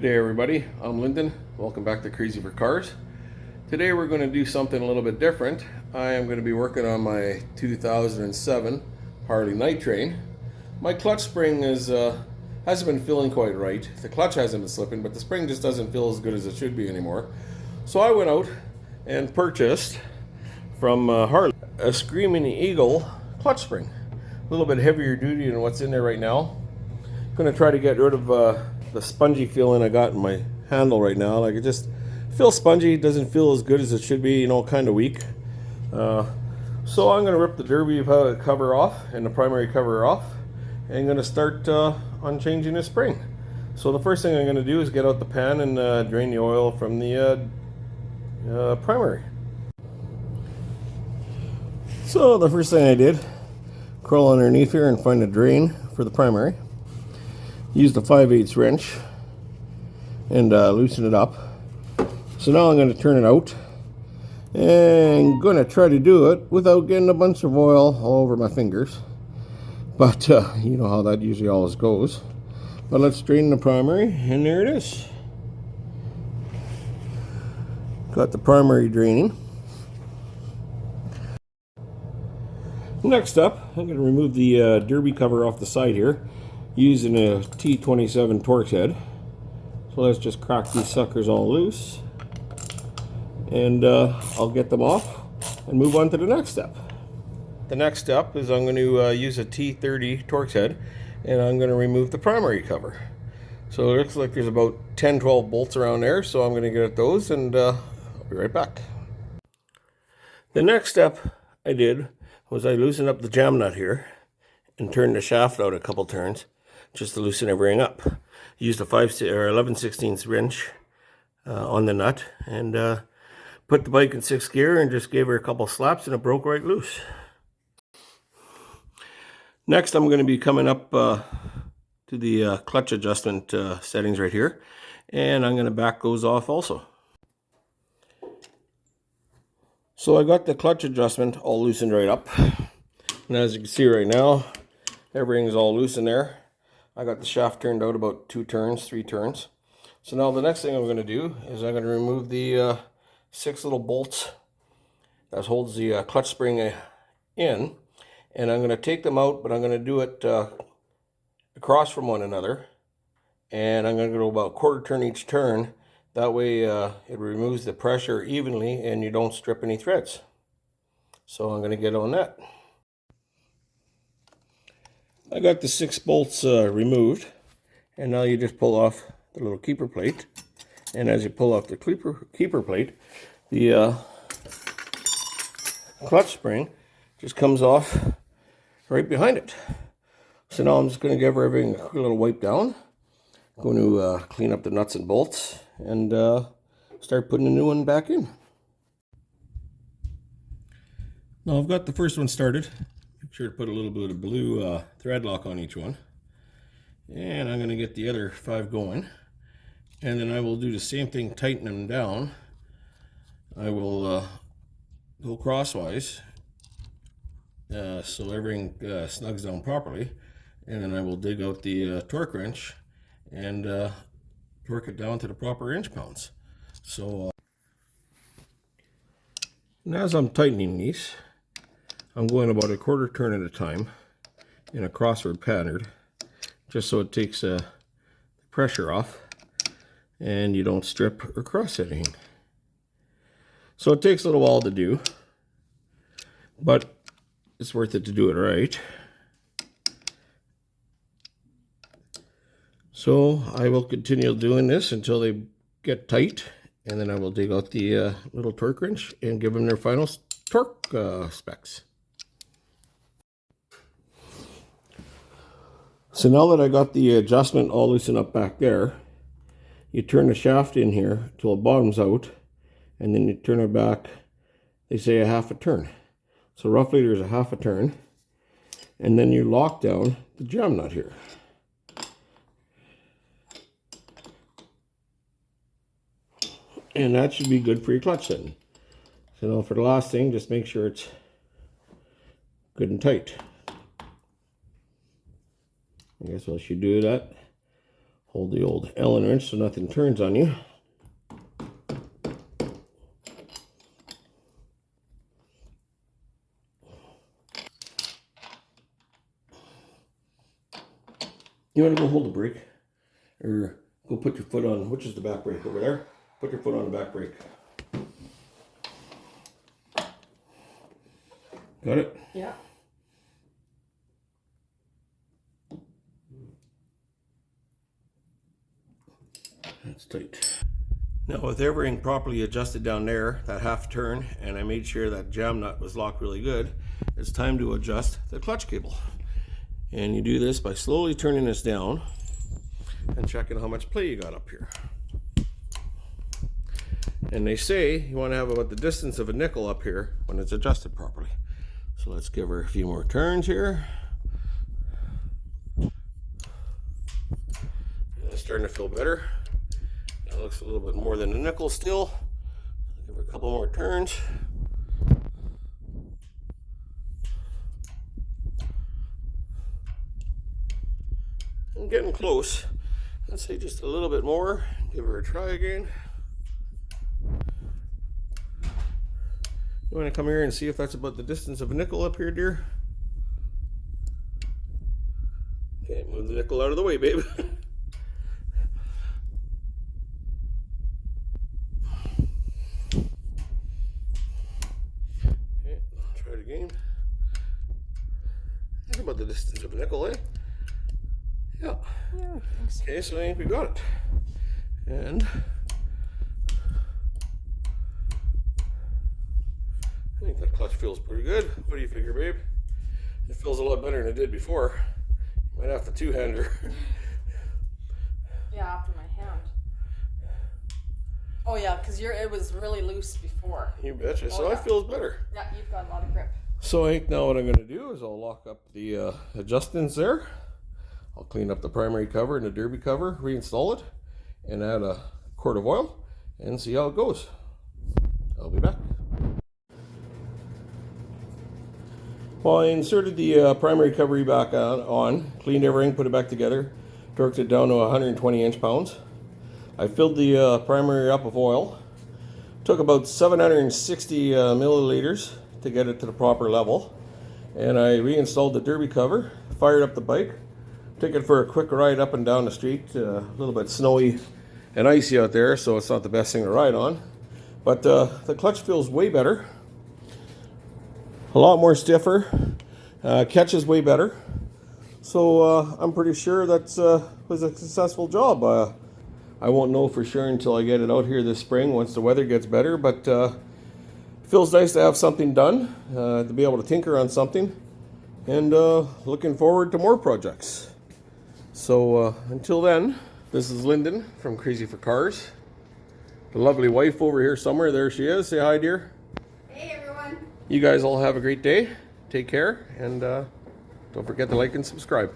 Good day, everybody. I'm Lyndon. Welcome back to Crazy for Cars. Today we're going to do something a little bit different. I am going to be working on my 2007 Harley Night Train. My clutch spring hasn't been feeling quite right. The clutch hasn't been slipping, but the spring just doesn't feel as good as it should be anymore. So I went out and purchased from Harley a Screaming Eagle clutch spring. A little bit heavier duty than what's in there right now. Going to try to get rid of the spongy feeling I got in my handle right now. Like, it just feels spongy. It doesn't feel as good as it should be, kind of weak. So I'm going to rip the derby cover off and the primary cover off, and I'm going to start on changing the spring. So the first thing I'm going to do is get out the pan and drain the oil from the primary. So the first thing I did, crawl underneath here and find a drain for the primary. Use the 5/8 wrench and loosen it up. So now I'm going to turn it out and going to try to do it without getting a bunch of oil all over my fingers. But you know how that usually always goes. But let's drain the primary, and there it is. Got the primary draining. Next up, I'm going to remove the derby cover off the side here using a T27 Torx head. So let's just crack these suckers all loose, and I'll get them off and move on to the next step. The next step is I'm going to use a T30 Torx head, and I'm going to remove the primary cover. So it looks like there's about 10-12 bolts around there, so I'm going to get at those, and I'll be right back. The next step I did was I loosened up the jam nut here and turned the shaft out a couple turns just to loosen everything up. Used a 11/16 wrench on the nut, and put the bike in 6th gear and just gave her a couple slaps, and it broke right loose. Next, I'm going to be coming up to the clutch adjustment settings right here, and I'm going to back those off also. So I got the clutch adjustment all loosened right up, and as you can see right now, everything's all loose in there. I got the shaft turned out about 3 turns. So now the next thing I'm going to do is I'm going to remove the 6 little bolts that holds the clutch spring in, and I'm going to take them out, but I'm going to do it across from one another, and I'm going to go about 1/4 turn each turn. That way it removes the pressure evenly and you don't strip any threads. So I'm going to get on that. I got the 6 bolts removed, and now you just pull off the little keeper plate, and as you pull off the keeper plate, the clutch spring just comes off right behind it. So now I'm just going to give everything a little wipe down. I'm going to clean up the nuts and bolts and start putting a new one back in. Now I've got the first one started. Make sure to put a little bit of blue thread lock on each one. And I'm going to get the other 5 going. And then I will do the same thing, tighten them down. I will go crosswise so everything snugs down properly. And then I will dig out the torque wrench and torque it down to the proper inch pounds. So and as I'm tightening these, I'm going about 1/4 turn at a time in a crossword pattern, just so it takes the pressure off and you don't strip or cross anything. So it takes a little while to do, but it's worth it to do it right. So I will continue doing this until they get tight, and then I will dig out the little torque wrench and give them their final torque specs. So now that I got the adjustment all loosened up back there, you turn the shaft in here till it bottoms out, and then you turn it back, they say 1/2 turn. So roughly there's 1/2 turn, and then you lock down the jam nut here. And that should be good for your clutch setting. So now for the last thing, just make sure it's good and tight. I guess once you do that, Hold the old Allen wrench so nothing turns on you. You want to go hold the brake? Or go put your foot on, which is the back brake over there? Put your foot on the back brake. Got it? Yeah. That's tight. Now with everything properly adjusted down there, that half turn, and I made sure that jam nut was locked really good, it's time to adjust the clutch cable. And you do this by slowly turning this down and checking how much play you got up here. And they say you want to have about the distance of a nickel up here when it's adjusted properly. So let's give her a few more turns here. It's starting to feel better. It looks a little bit more than a nickel still. Give her a couple more turns. I'm getting close. Let's say just a little bit more. Give her a try again. You want to come here and see if that's about the distance of a nickel up here, dear? Okay, move the nickel out of the way, babe. Okay, try it again. That's about the distance of a nickel, eh? Yeah. Yeah, I think so. Okay, so I think we got it. And I think that clutch feels pretty good. What do you figure, babe? It feels a lot better than it did before. You might have to two-hand her. Yeah, after my hand. Oh yeah, because it was really loose before. You betcha. So yeah. it feels better. Yeah, you've got a lot of grip. So I think now what I'm going to do is I'll lock up the adjustments there. I'll clean up the primary cover and the derby cover, reinstall it, and add a quart of oil and see how it goes. I'll be back. Well, I inserted the primary cover back on, cleaned everything, put it back together, torqued it down to 120 inch-pounds. I filled the primary up with oil. Took about 760 milliliters to get it to the proper level. And I reinstalled the derby cover, fired up the bike, took it for a quick ride up and down the street. A little bit snowy and icy out there, so it's not the best thing to ride on. But the clutch feels way better. A lot more stiffer. Catches way better. So I'm pretty sure that was a successful job. I won't know for sure until I get it out here this spring once the weather gets better, but it feels nice to have something done, to be able to tinker on something, and looking forward to more projects. So until then, this is Lyndon from Crazy for Cars. The lovely wife over here somewhere, there she is. Say hi, dear. Hey everyone. You guys all have a great day. Take care, and don't forget to like and subscribe.